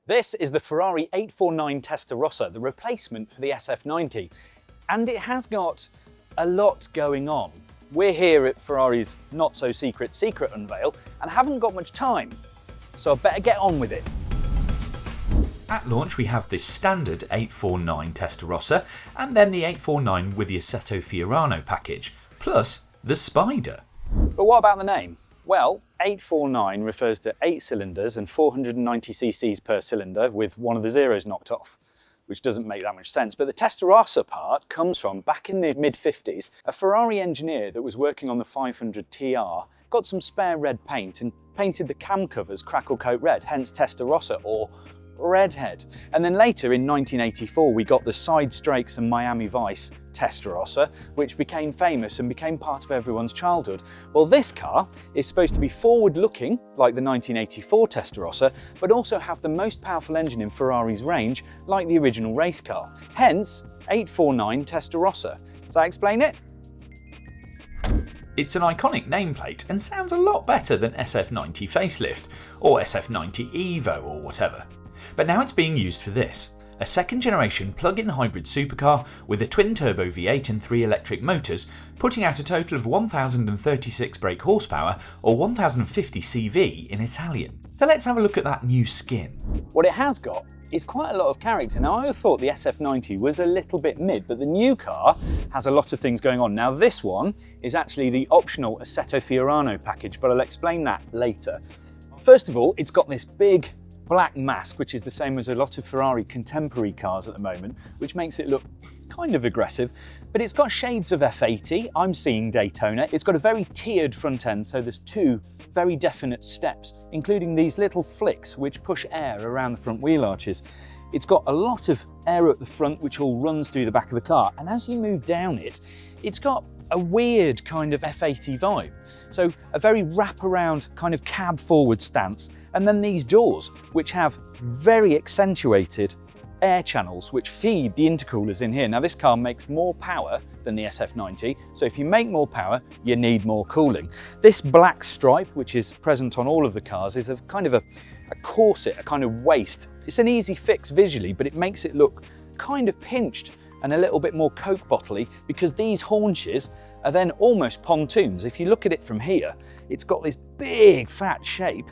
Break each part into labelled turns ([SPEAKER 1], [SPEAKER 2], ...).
[SPEAKER 1] This is the Ferrari 849 Testarossa, the replacement for the SF90, and it has got a lot going on. We're here at Ferrari's not-so-secret unveil and haven't got much time, so I better get on with it.
[SPEAKER 2] At launch we have this standard 849 Testarossa and then the 849 with the Assetto Fiorano package, plus the Spider.
[SPEAKER 1] But what about the name? Well, 849 refers to 8 cylinders and 490 cc's per cylinder with one of the zeros knocked off, which doesn't make that much sense. But the Testarossa part comes from, back in the mid-50s, a Ferrari engineer that was working on the 500 TR got some spare red paint and painted the cam covers crackle coat red, hence Testarossa, or redhead. And then later in 1984 we got the side strakes and Miami Vice Testarossa, which became famous and became part of everyone's childhood. Well, this car is supposed to be forward looking like the 1984 Testarossa, but also have the most powerful engine in Ferrari's range like the original race car, hence 849 Testarossa. Does that explain it?
[SPEAKER 2] It's an iconic nameplate and sounds a lot better than SF90 Facelift or SF90 Evo or whatever. But now it's being used for this, a second generation plug-in hybrid supercar with a twin-turbo V8 and 3 electric motors, putting out a total of 1036 brake horsepower or 1050 CV in Italian. So let's have a look at that new skin.
[SPEAKER 1] What it has got is quite a lot of character. Now, I thought the SF90 was a little bit mid, but the new car has a lot of things going on. Now, this one is actually the optional Assetto Fiorano package, but I'll explain that later. First of all, it's got this big black mask, which is the same as a lot of Ferrari contemporary cars at the moment, which makes it look kind of aggressive, but it's got shades of F80. I'm seeing Daytona. It's got a very tiered front end, so there's 2 very definite steps, including these little flicks which push air around the front wheel arches. It's got a lot of air at the front, which all runs through the back of the car, and as you move down it, it's got a weird kind of F80 vibe. So a very wraparound kind of cab forward stance, and then these doors, which have very accentuated air channels which feed the intercoolers in here. Now, this car makes more power than the SF90, so if you make more power, you need more cooling. This black stripe, which is present on all of the cars, is a kind of a corset, a kind of waist. It's an easy fix visually, but it makes it look kind of pinched and a little bit more Coke bottle-y, because these haunches are then almost pontoons. If you look at it from here, it's got this big fat shape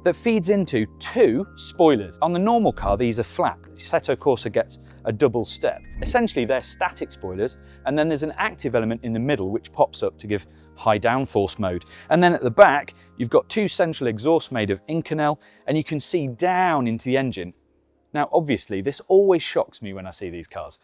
[SPEAKER 1] that feeds into 2 spoilers. On the normal car, these are flat. The Assetto Corsa gets a double step. Essentially, they're static spoilers, and then there's an active element in the middle which pops up to give high downforce mode. And then at the back, you've got 2 central exhausts made of Inconel, and you can see down into the engine. Now, obviously, this always shocks me when I see these cars,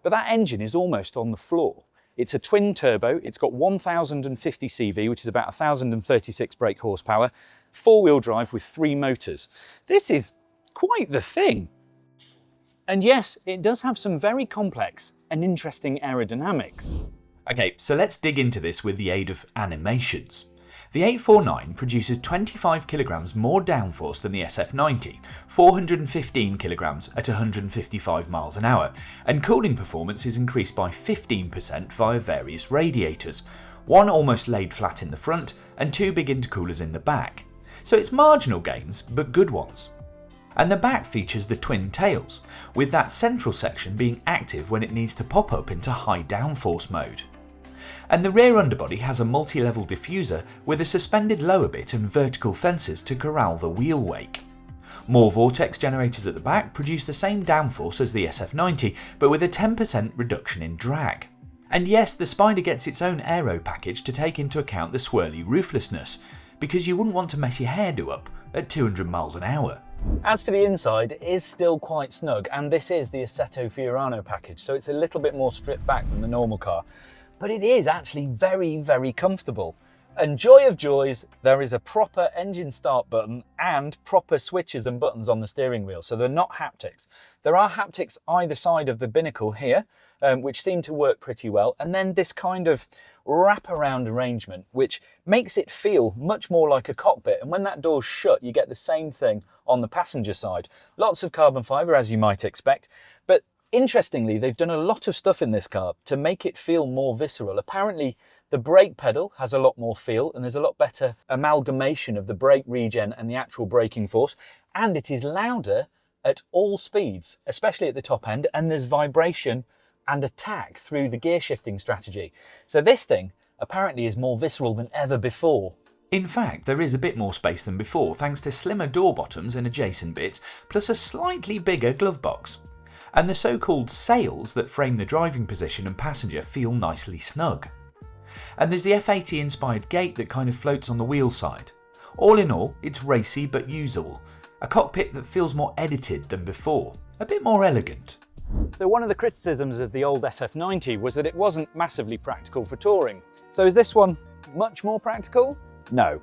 [SPEAKER 1] but that engine is almost on the floor. It's a twin turbo, it's got 1050 CV, which is about 1036 brake horsepower, 4-wheel drive with 3 motors. This is quite the thing. And yes, it does have some very complex and interesting aerodynamics.
[SPEAKER 2] Okay, so let's dig into this with the aid of animations. The 849 produces 25 kilograms more downforce than the SF90, 415 kilograms at 155 miles an hour, and cooling performance is increased by 15% via various radiators, 1 almost laid flat in the front and 2 big intercoolers in the back. So it's marginal gains, but good ones. And the back features the twin tails, with that central section being active when it needs to pop up into high downforce mode. And the rear underbody has a multi-level diffuser with a suspended lower bit and vertical fences to corral the wheel wake. More vortex generators at the back produce the same downforce as the SF90, but with a 10% reduction in drag. And yes, the Spider gets its own aero package to take into account the swirly rooflessness, because you wouldn't want to mess your hairdo up at 200 miles an hour.
[SPEAKER 1] As for the inside, it is still quite snug, and this is the Assetto Fiorano package, so it's a little bit more stripped back than the normal car. But it is actually very, very comfortable. And joy of joys, there is a proper engine start button and proper switches and buttons on the steering wheel, so they're not haptics. There are haptics either side of the binnacle here, which seem to work pretty well, and then this kind of wraparound arrangement, which makes it feel much more like a cockpit. And when that door's shut, you get the same thing on the passenger side. Lots of carbon fibre, as you might expect, but interestingly, they've done a lot of stuff in this car to make it feel more visceral. Apparently, the brake pedal has a lot more feel, and there's a lot better amalgamation of the brake regen and the actual braking force, and it is louder at all speeds, especially at the top end, and there's vibration and attack through the gear shifting strategy. So this thing apparently is more visceral than ever before.
[SPEAKER 2] In fact, there is a bit more space than before thanks to slimmer door bottoms and adjacent bits, plus a slightly bigger glove box. And the so-called sails that frame the driving position and passenger feel nicely snug. And there's the F80 inspired gate that kind of floats on the wheel side. All in all, it's racy but usable. A cockpit that feels more edited than before, a bit more elegant.
[SPEAKER 1] So one of the criticisms of the old SF90 was that it wasn't massively practical for touring. So is this one much more practical? No.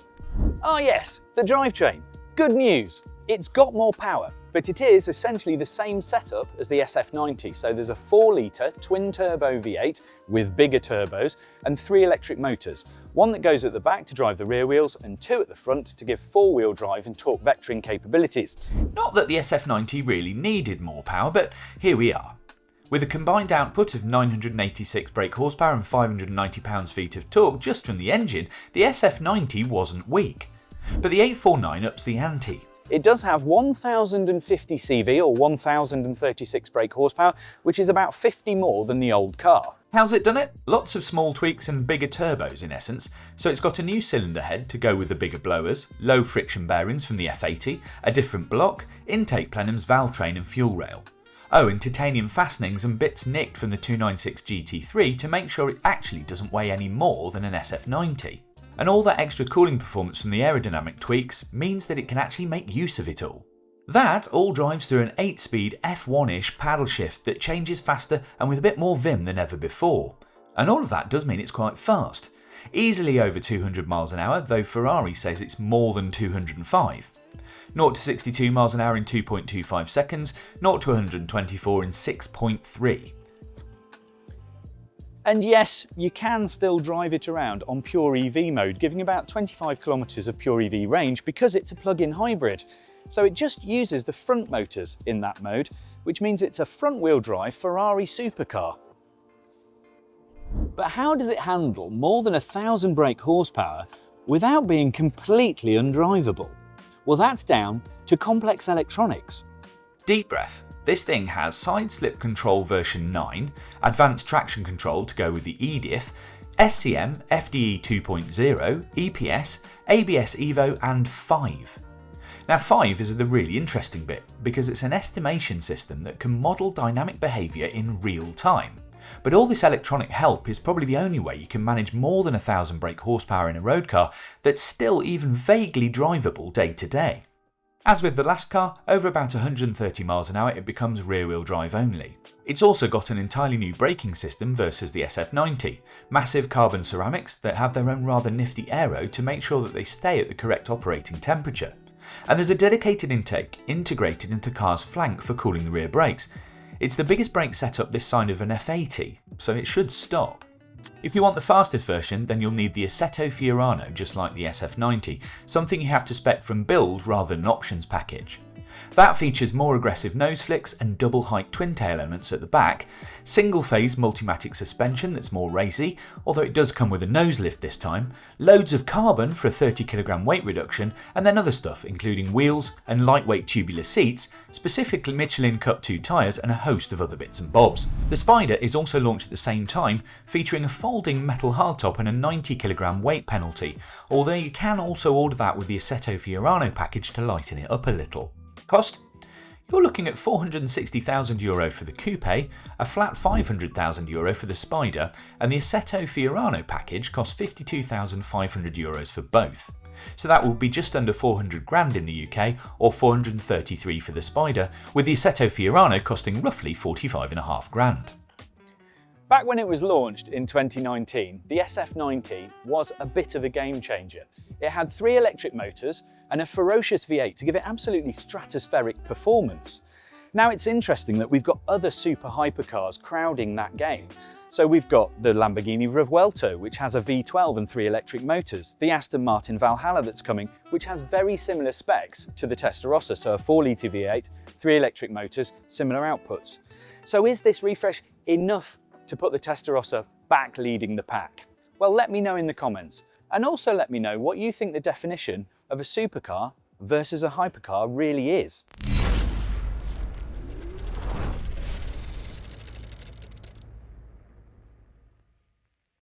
[SPEAKER 1] Ah yes, the drivetrain. Good news, it's got more power, but it is essentially the same setup as the SF90. So there's a 4-litre twin-turbo V8 with bigger turbos and 3 electric motors. One that goes at the back to drive the rear wheels and 2 at the front to give 4-wheel drive and torque vectoring capabilities.
[SPEAKER 2] Not that the SF90 really needed more power, but here we are. With a combined output of 986 brake horsepower and 590 pounds-feet of torque just from the engine, the SF90 wasn't weak. But the 849 ups the ante.
[SPEAKER 1] It does have 1050 CV or 1036 brake horsepower, which is about 50 more than the old car.
[SPEAKER 2] How's it done it? Lots of small tweaks and bigger turbos in essence. So it's got a new cylinder head to go with the bigger blowers, low friction bearings from the F80, a different block, intake plenums, valve train and fuel rail. Oh, and titanium fastenings and bits nicked from the 296 GT3 to make sure it actually doesn't weigh any more than an SF90. And all that extra cooling performance from the aerodynamic tweaks means that it can actually make use of it all. That all drives through an 8-speed F1-ish paddle shift that changes faster and with a bit more vim than ever before. And all of that does mean it's quite fast. Easily over 200 miles an hour, though Ferrari says it's more than 205. 0 to 62 miles an hour in 2.25 seconds, 0 to 124 in 6.3.
[SPEAKER 1] And yes, you can still drive it around on pure EV mode, giving about 25 kilometers of pure EV range because it's a plug-in hybrid. So it just uses the front motors in that mode, which means it's a front-wheel drive Ferrari supercar. But how does it handle more than 1,000 brake horsepower without being completely undrivable? Well, that's down to complex electronics.
[SPEAKER 2] Deep breath. This thing has side slip control version 9, advanced traction control to go with the EDIF, SCM, FDE 2.0, EPS, ABS Evo and 5. Now 5 is the really interesting bit because it's an estimation system that can model dynamic behaviour in real time. But all this electronic help is probably the only way you can manage more than 1,000 brake horsepower in a road car that's still even vaguely drivable day to day. As with the last car, over about 130 miles an hour it becomes rear-wheel drive only. It's also got an entirely new braking system versus the SF90, massive carbon ceramics that have their own rather nifty aero to make sure that they stay at the correct operating temperature. And there's a dedicated intake integrated into the car's flank for cooling the rear brakes. It's the biggest brake setup this side of an F80, so it should stop. If you want the fastest version, then you'll need the Assetto Fiorano just like the SF90, something you have to spec from build rather than options package. That features more aggressive nose flicks and double height twin tail elements at the back, single phase multimatic suspension that's more racy, although it does come with a nose lift this time, loads of carbon for a 30kg weight reduction, and then other stuff including wheels and lightweight tubular seats, specifically Michelin Cup 2 tyres and a host of other bits and bobs. The Spider is also launched at the same time, featuring a folding metal hardtop and a 90kg weight penalty, although you can also order that with the Assetto Fiorano package to lighten it up a little. Cost? You're looking at €460,000 for the coupe, a flat €500,000 for the Spider, and the Assetto Fiorano package costs €52,500 for both. So that will be just under 400 grand in the UK, or 433 for the Spider, with the Assetto Fiorano costing roughly 45.5 grand.
[SPEAKER 1] Back when it was launched in 2019, the SF90 was a bit of a game changer. It had 3 electric motors and a ferocious V8 to give it absolutely stratospheric performance. Now it's interesting that we've got other super hypercars crowding that game. So we've got the Lamborghini Revuelto, which has a V12 and 3 electric motors, the Aston Martin Valhalla that's coming, which has very similar specs to the Testarossa, so a 4-litre V8, 3 electric motors, similar outputs. So is this refresh enough to put the Testarossa back leading the pack? Well, let me know in the comments. And also let me know what you think the definition of a supercar versus a hypercar really is.